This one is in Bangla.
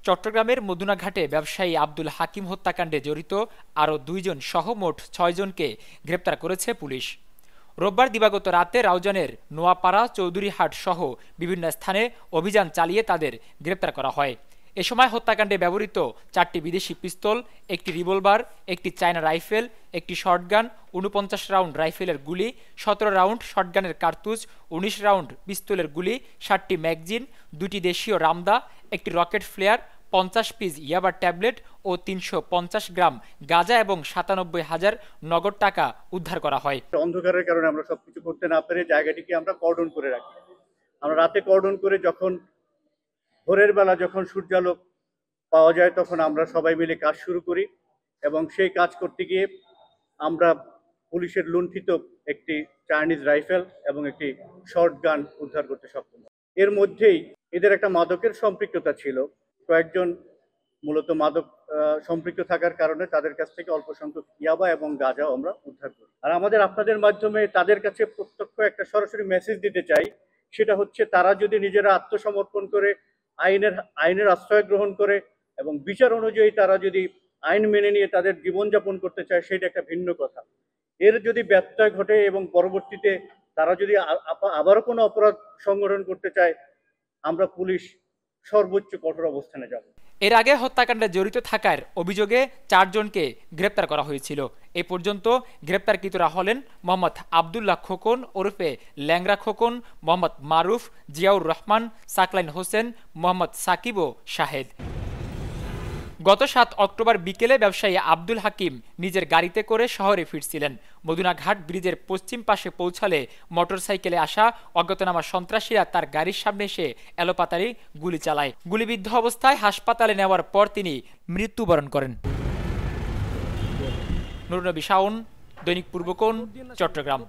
চট্টগ্রামের মদুনাঘাটে ব্যবসায়ী আব্দুল হাকিম হত্যাকাণ্ডে জড়িত আরও 2 জন সহ মোট 6 জনকে গ্রেপ্তার করেছে পুলিশ। রোববার দিবাগত রাতে রাউজানের নোয়াপাড়া, চৌধুরীহাট সহ বিভিন্ন স্থানে অভিযান চালিয়ে তাদের গ্রেপ্তার করা হয়। এ সময় হত্যাকাণ্ডে ব্যবহৃত 4টি বিদেশি পিস্তল, একটি রিভলভার, একটি চায়না রাইফেল, একটি শটগান, 49 রাউন্ড রাইফেলের গুলি, 17 রাউন্ড শটগানের কার্তুজ, 19 রাউন্ড পিস্তলের গুলি, 7টি ম্যাগজিন, 2টি দেশীয় রামদা, একটি রকেট ফ্লেয়ার, 50 পিস ইয়াবা ট্যাবলেট ও 350 গ্রাম গাঁজা এবং 97,000 নগদ টাকা উদ্ধার করা হয়। অন্ধকারের কারণে আমরা সবকিছু করতে না পেরে জায়গাটিকে আমরা কর্ডন করে রাখি। আমরা রাতে কর্ডন করে যখন ভোরের বেলা যখন সূর্যালোক পাওয়া যায় তখন আমরা সবাই মিলে কাজ শুরু করি এবং সেই কাজ করতে গিয়ে আমরা পুলিশের লুণ্ঠিত একটি চাইনিজ রাইফেল এবং একটি শর্টগান উদ্ধার করতে সক্ষম হই। এর মধ্যেই এদের একটা মাদকের সম্পৃক্ততা ছিল। কয়েকজন মূলত মাদক সম্পৃক্ত থাকার কারণে তাদের কাছ থেকে অল্প সংখ্যক ইয়াবা এবং গাঁজাও আমরা উদ্ধার করি। আর আমাদের আপনাদের মাধ্যমে তাদের কাছে প্রত্যক্ষ একটা সরাসরি মেসেজ দিতে চাই, সেটা হচ্ছে তারা যদি নিজেরা আত্মসমর্পণ করে আইনের আশ্রয় গ্রহণ করে এবং বিচার অনুযায়ী তারা যদি আইন মেনে নিয়ে তাদের জীবনযাপন করতে চায়, সেটা একটা ভিন্ন কথা। এর যদি ব্যত্যয় ঘটে এবং পরবর্তীতে তারা যদি আবারও কোনো অপরাধ সংগঠন করতে চায়, আমরা পুলিশ সর্বোচ্চ কঠোর অবস্থানে যাব। এর আগে হত্যাকাণ্ডে জড়িত থাকার অভিযোগে 4 জনকে গ্রেপ্তার করা হয়েছিল। এ পর্যন্ত গ্রেপ্তারকৃতরা হলেন মোহাম্মদ আবদুল্লাহ খোকন ওরফে ল্যাংরা খোকন, মোহাম্মদ মারুফ, জিয়াউর রহমান, সাকলাইন হোসেন, মোহাম্মদ সাকিব ও শাহেদ। গত 7 অক্টোবর বিকেলে ব্যবসায়ী আব্দুল হাকিম নিজের গাড়িতে করে শহরে ফিরছিলেন। মদুনাঘাট ব্রিজের পশ্চিম পাশে পৌঁছালে মোটরসাইকেলে আসা অজ্ঞাতনামা সন্ত্রাসীরা তার গাড়ির সামনে এসে এলোপাতাড়ি গুলি চালায়। গুলিবিদ্ধ অবস্থায় হাসপাতালে নেওয়ার পর তিনি মৃত্যুবরণ করেন। নুরনবী শাওন, দৈনিক পূর্বকোণ, চট্টগ্রাম।